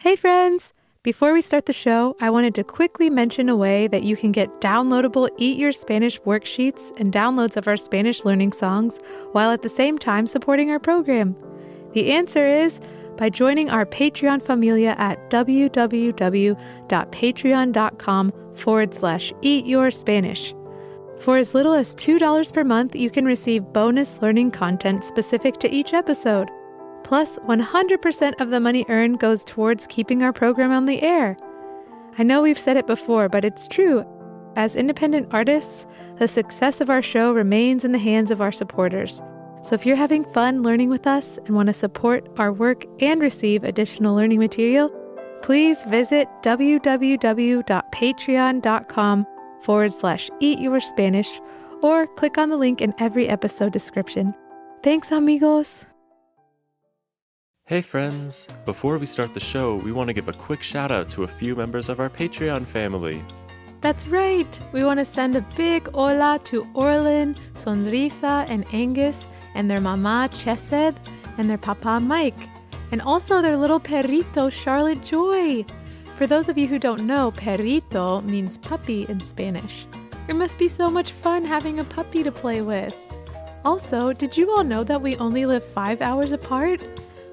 Hey friends! Before we start the show, I wanted to quickly mention a way that you can get downloadable Eat Your Spanish worksheets and downloads of our Spanish learning songs while at the same time supporting our program. The answer is by joining our Patreon familia at www.patreon.com/eatyourspanish. For as little as $2 per month, you can receive bonus learning content specific to each episode. Plus, 100% of the money earned goes towards keeping our program on the air. I know we've said it before, but it's true. As independent artists, the success of our show remains in the hands of our supporters. So if you're having fun learning with us and want to support our work and receive additional learning material, please visit www.patreon.com/eatyourspanish or click on the link in every episode description. Thanks, amigos! Hey friends! Before we start the show, we want to give a quick shout out to a few members of our Patreon family. That's right! We want to send a big hola to Orlin, Sonrisa, and Angus, and their mama Chesed, and their papa Mike, and also their little perrito Charlotte Joy. For those of you who don't know, perrito means puppy in Spanish. It must be so much fun having a puppy to play with. Also, did you all know that we only live 5 hours apart?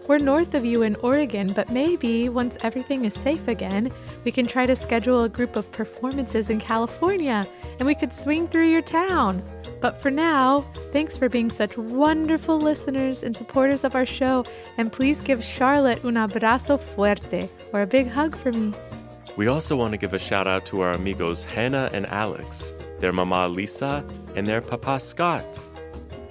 We're north of you in Oregon, but maybe once everything is safe again, we can try to schedule a group of performances in California, and we could swing through your town. But for now, thanks for being such wonderful listeners and supporters of our show, and please give Charlotte un abrazo fuerte, or a big hug for me. We also want to give a shout out to our amigos Hannah and Alex, their mama Lisa, and their papa Scott.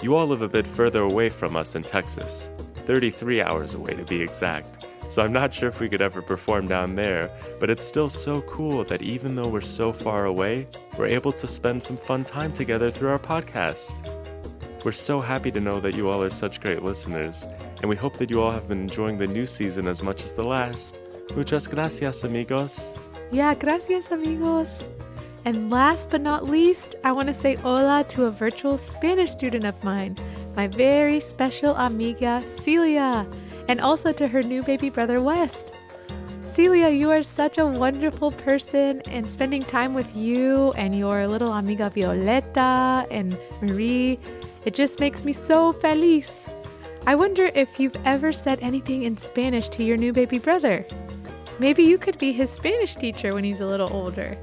You all live a bit further away from us in Texas, 33 hours away to be exact, so I'm not sure if we could ever perform down there, but it's still so cool that even though we're so far away, we're able to spend some fun time together through our podcast. We're so happy to know that you all are such great listeners, and we hope that you all have been enjoying the new season as much as the last. Muchas gracias, amigos. Yeah, gracias, amigos. And last but not least, I want to say hola to a virtual Spanish student of mine, my very special amiga, Celia, and also to her new baby brother, West. Celia, you are such a wonderful person, and spending time with you and your little amiga Violeta and Marie, it just makes me so feliz. I wonder if you've ever said anything in Spanish to your new baby brother. Maybe you could be his Spanish teacher when he's a little older.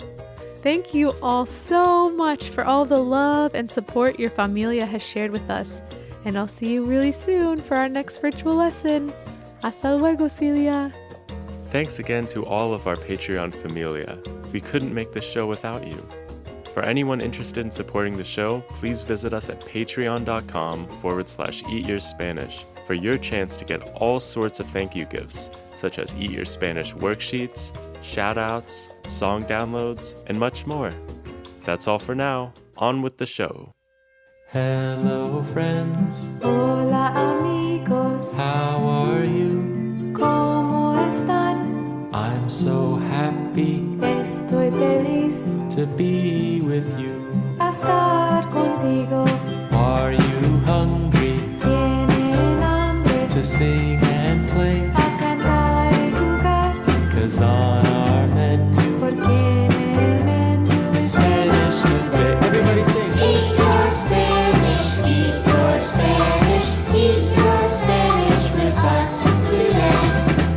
Thank you all so much for all the love and support your familia has shared with us. And I'll see you really soon for our next virtual lesson. Hasta luego, Celia. Thanks again to all of our Patreon familia. We couldn't make this show without you. For anyone interested in supporting the show, please visit us at patreon.com/eatyourspanish for your chance to get all sorts of thank you gifts, such as Eat Your Spanish worksheets, shout-outs, song downloads, and much more. That's all for now. On with the show. Hello, friends. Hola, amigos. How are you? ¿Cómo están? I'm so happy. Estoy feliz To be with you. a estar contigo. Are you hungry? Tienen hambre To sing and play? a cantar y jugar. 'Cause on our menu Porque en el menú is Spanish today. Everybody sing. Eat your Spanish, eat your Spanish, eat your Spanish with us today.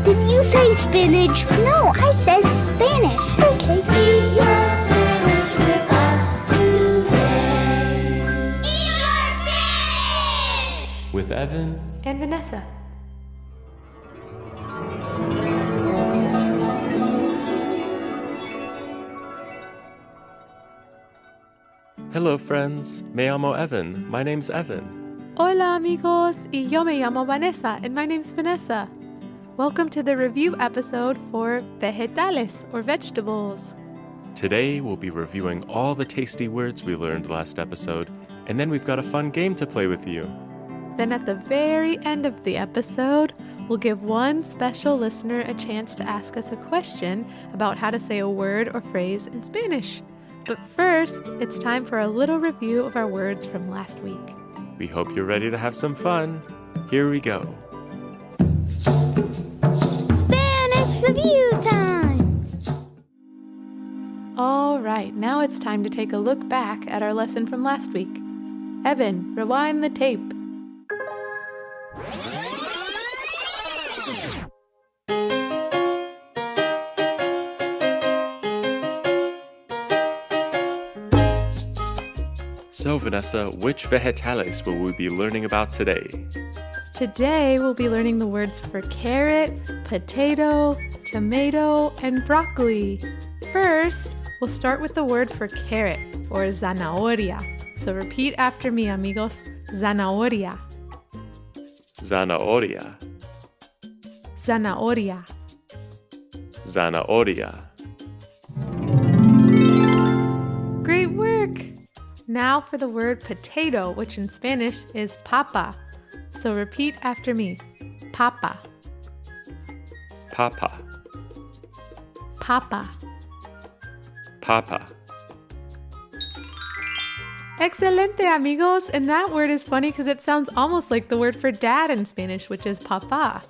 Did you say spinach? No, I said Spanish. Okay. Eat your Spanish with us today. Eat your Spanish! With Evan. and Vanessa. Hello, friends. Me llamo Evan. My name's Evan. Hola, amigos. Y yo me llamo Vanessa, and my name's Vanessa. Welcome to the review episode for vegetales, or vegetables. Today, we'll be reviewing all the tasty words we learned last episode, and then we've got a fun game to play with you. Then at the very end of the episode, we'll give one special listener a chance to ask us a question about how to say a word or phrase in Spanish. But first, it's time for a little review of our words from last week. We hope you're ready to have some fun. Here we go. Spanish review. right, now it's time to take a look back at our lesson from last week. Evan, rewind the tape. So, Vanessa, which vegetales will we be learning about today? Today, we'll be learning the words for carrot, potato, tomato, and broccoli. First, we'll start with the word for carrot, or zanahoria. So repeat after me, amigos. Zanahoria. Zanahoria. Zanahoria. Zanahoria. Great work! Now for the word potato, which in Spanish is papa. So repeat after me. Papa. Papa. Papa. Papa. Excelente, amigos! And that word is funny because it sounds almost like the word for dad in Spanish, which is papa.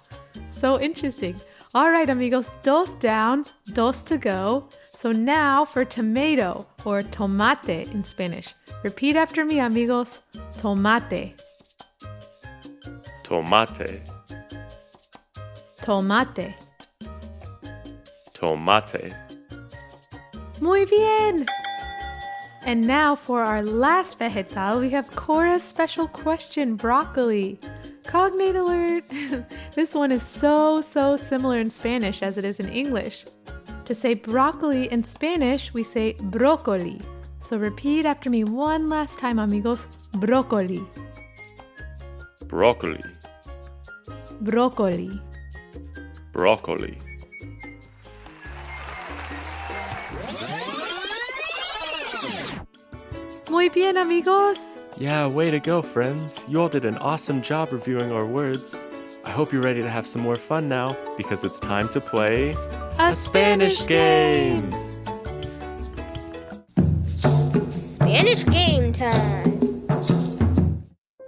So interesting. All right, amigos, dos down, dos to go. So now for tomato, or tomate in Spanish. Repeat after me, amigos. Tomate. Tomate. Tomate. Tomate. Muy bien! And now for our last vegetal, we have Cora's special question, broccoli. Cognate alert! This one is so similar in Spanish as it is in English. To say broccoli in Spanish, we say broccoli. So repeat after me one last time, amigos. Broccoli. Broccoli. Broccoli. Broccoli. Muy bien, amigos! Yeah, way to go, friends. You all did an awesome job reviewing our words. I hope you're ready to have some more fun now, because it's time to play A Spanish game! Spanish game time.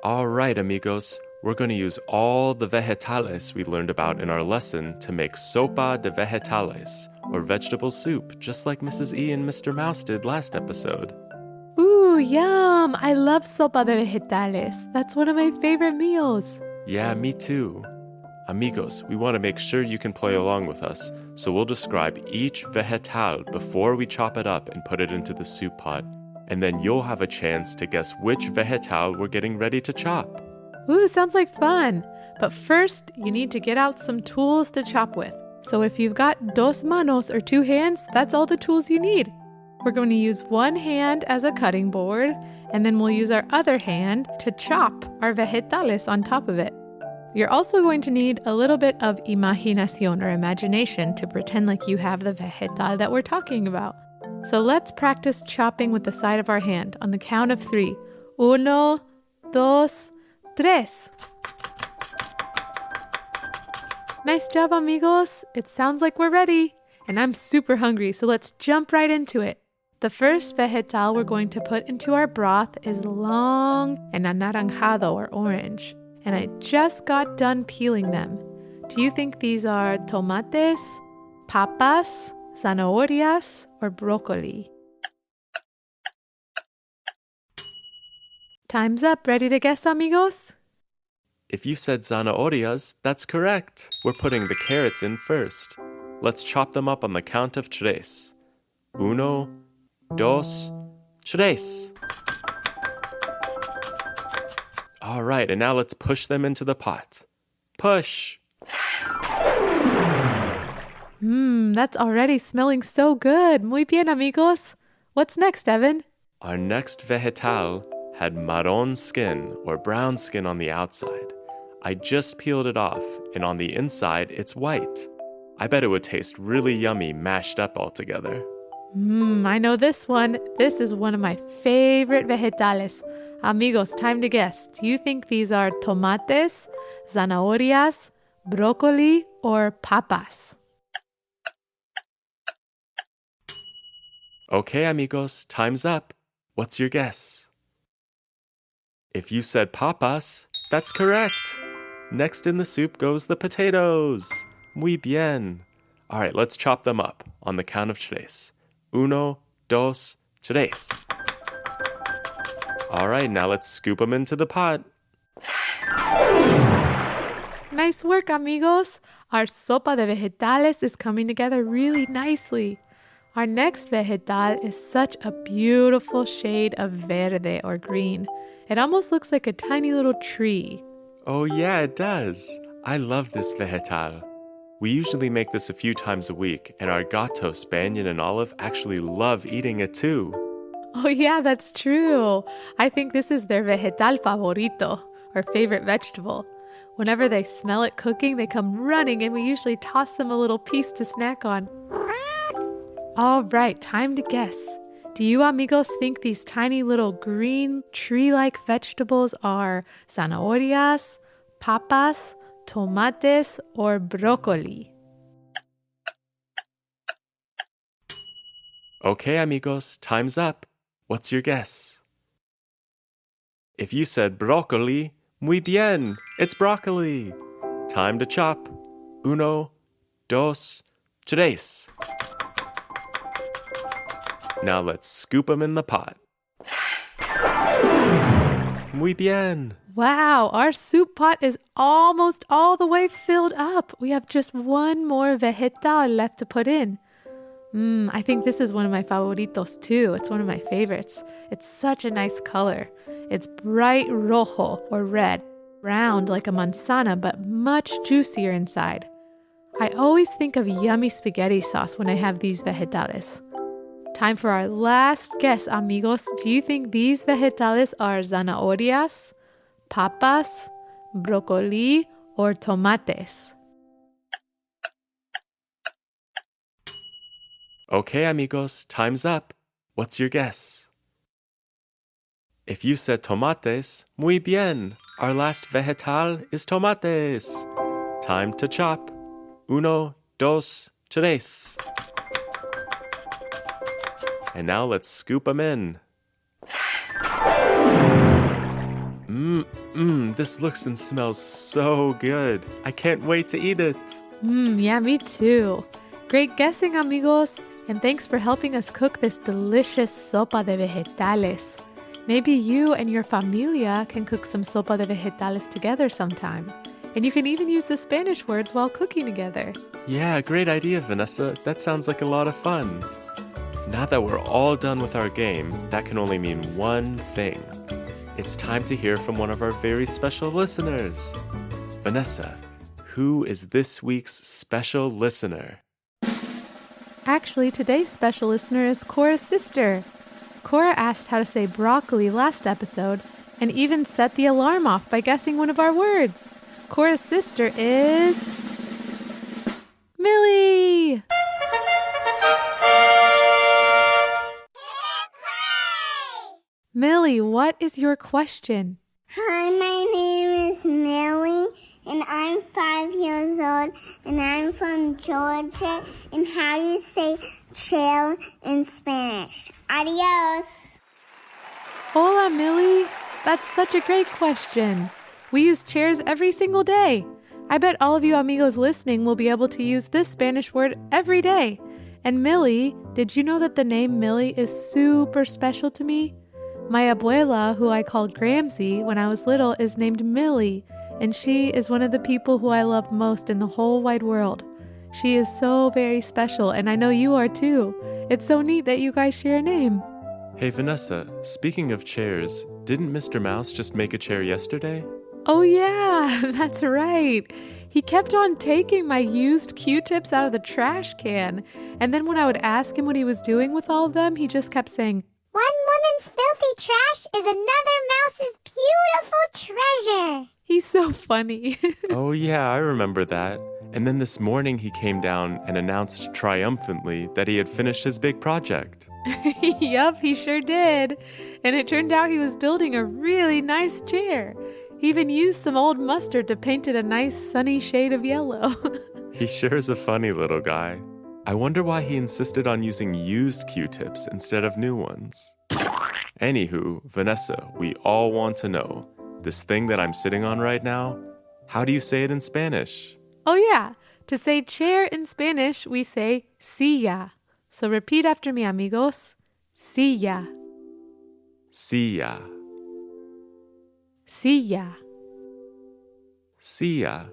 All right, amigos. We're going to use all the vegetales we learned about in our lesson to make sopa de vegetales, or vegetable soup, just like Mrs. E and Mr. Mouse did last episode. Ooh, yum! I love sopa de vegetales. That's one of my favorite meals. Yeah, me too. Amigos, we want to make sure you can play along with us, so we'll describe each vegetal before we chop it up and put it into the soup pot. And then you'll have a chance to guess which vegetal we're getting ready to chop. Ooh, sounds like fun. But first, you need to get out some tools to chop with. So if you've got dos manos or two hands, that's all the tools you need. We're going to use one hand as a cutting board, and then we'll use our other hand to chop our vegetales on top of it. You're also going to need a little bit of imaginación or imagination to pretend like you have the vegetal that we're talking about. So let's practice chopping with the side of our hand on the count of 3. 1, 2, 3. Nice job, amigos. It sounds like we're ready. And I'm super hungry, so let's jump right into it. The first vegetal we're going to put into our broth is long and anaranjado or orange. And I just got done peeling them. Do you think these are tomates, papas, zanahorias, or broccoli? Time's up. Ready to guess, amigos? If you said zanahorias, that's correct. We're putting the carrots in first. Let's chop them up on the count of 3. 1, 2, 3. All right, and now let's push them into the pot. Push! That's already smelling so good. Muy bien, amigos. What's next, Evan? Our next vegetal had marron skin, or brown skin on the outside. I just peeled it off, and on the inside, it's white. I bet it would taste really yummy mashed up all together. I know this one. This is one of my favorite vegetales. Amigos, time to guess. Do you think these are tomates, zanahorias, broccoli, or papas? Okay, amigos, time's up. What's your guess? If you said papas, that's correct. Next in the soup goes the potatoes. Muy bien. All right, let's chop them up on the count of 3. 1, 2, dos, tres. All right, now let's scoop them into the pot. Nice work, amigos. Our sopa de vegetales is coming together really nicely. Our next vegetal is such a beautiful shade of verde or green. It almost looks like a tiny little tree. Oh yeah, it does. I love this vegetal. We usually make this a few times a week, and our gatos, Banyan and Olive, actually love eating it too. Oh yeah, that's true. I think this is their vegetal favorito, or favorite vegetable. Whenever they smell it cooking, they come running and we usually toss them a little piece to snack on. All right, time to guess. Do you amigos think these tiny little green tree-like vegetables are zanahorias, papas, tomates, or broccoli? Okay, amigos, time's up. What's your guess? If you said broccoli, muy bien, it's broccoli. Time to chop. Uno, dos, tres. Now let's scoop them in the pot. Muy bien. Wow, our soup pot is almost all the way filled up. We have just one more vegetal left to put in. I think this is one of my favoritos too. It's one of my favorites. It's such a nice color. It's bright rojo or red, round like a manzana, but much juicier inside. I always think of yummy spaghetti sauce when I have these vegetales. Time for our last guess, amigos. Do you think these vegetales are zanahorias, papas, broccoli, or tomates? Okay, amigos, time's up. What's your guess? If you said tomates, muy bien. Our last vegetal is tomates. Time to chop. Uno, dos, tres. And now let's scoop them in. This looks and smells so good. I can't wait to eat it. Yeah, me too. Great guessing, amigos. And thanks for helping us cook this delicious sopa de vegetales. Maybe you and your familia can cook some sopa de vegetales together sometime. And you can even use the Spanish words while cooking together. Yeah, great idea, Vanessa. That sounds like a lot of fun. Now that we're all done with our game, that can only mean one thing. It's time to hear from one of our very special listeners. Vanessa, who is this week's special listener? Actually, today's special listener is Cora's sister. Cora asked how to say broccoli last episode and even set the alarm off by guessing one of our words. Cora's sister is Millie. Millie, what is your question? Hi, my name is Millie, and I'm 5 years old, and I'm from Georgia. And how do you say chair in Spanish? Adios. Hola, Millie. That's such a great question. We use chairs every single day. I bet all of you amigos listening will be able to use this Spanish word every day. And Millie, did you know that the name Millie is super special to me? My abuela, who I called Gramsy when I was little, is named Millie, and she is one of the people who I love most in the whole wide world. She is so very special, and I know you are too. It's so neat that you guys share a name. Hey, Vanessa, speaking of chairs, didn't Mr. Mouse just make a chair yesterday? Oh yeah, that's right. He kept on taking my used Q-tips out of the trash can, and then when I would ask him what he was doing with all of them, he just kept saying, One woman's filthy trash is another mouse's beautiful treasure. He's so funny. Oh yeah, I remember that. And then this morning he came down and announced triumphantly that he had finished his big project. Yup, he sure did. And it turned out he was building a really nice chair. He even used some old mustard to paint it a nice sunny shade of yellow. He sure is a funny little guy. I wonder why he insisted on using used Q-tips instead of new ones. Anywho, Vanessa, we all want to know, this thing that I'm sitting on right now, how do you say it in Spanish? Oh yeah, to say chair in Spanish, we say silla. So repeat after me, amigos. Silla. Silla. Silla. Silla.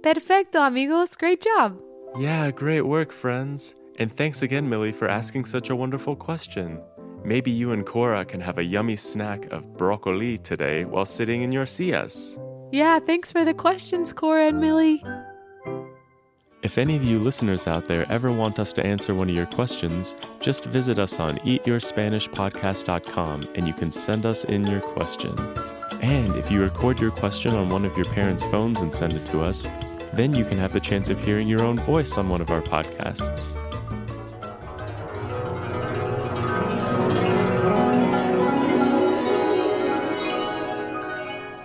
Perfecto, amigos. Great job. Yeah, great work, friends. And thanks again, Millie, for asking such a wonderful question. Maybe you and Cora can have a yummy snack of broccoli today while sitting in your sillas. Yeah, thanks for the questions, Cora and Millie. If any of you listeners out there ever want us to answer one of your questions, just visit us on eatyourspanishpodcast.com and you can send us in your question. And if you record your question on one of your parents' phones and send it to us, then you can have the chance of hearing your own voice on one of our podcasts.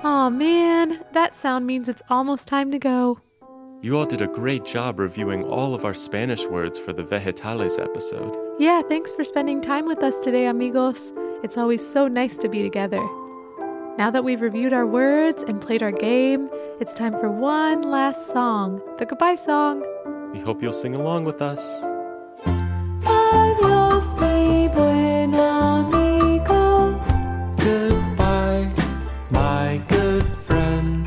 Aw, man, that sound means it's almost time to go. You all did a great job reviewing all of our Spanish words for the Vegetales episode. Yeah, thanks for spending time with us today, amigos. It's always so nice to be together. Now that we've reviewed our words and played our game, it's time for one last song, the goodbye song. We hope you'll sing along with us. Adiós, mi buen amigo. Goodbye, my good friend.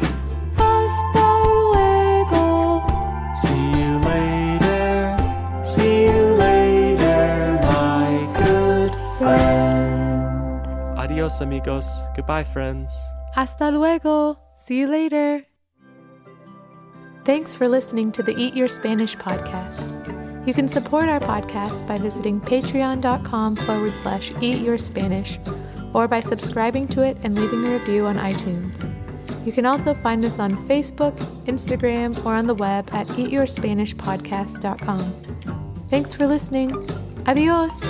Hasta luego. See you later. See you later, my good friend. Adios, amigos. Goodbye, friends. Hasta luego. See you later. Thanks for listening to the Eat Your Spanish podcast. You can support our podcast by visiting patreon.com/eatyourspanish or by subscribing to it and leaving a review on iTunes. You can also find us on Facebook, Instagram, or on the web at eatyourspanishpodcast.com. Thanks for listening. Adios.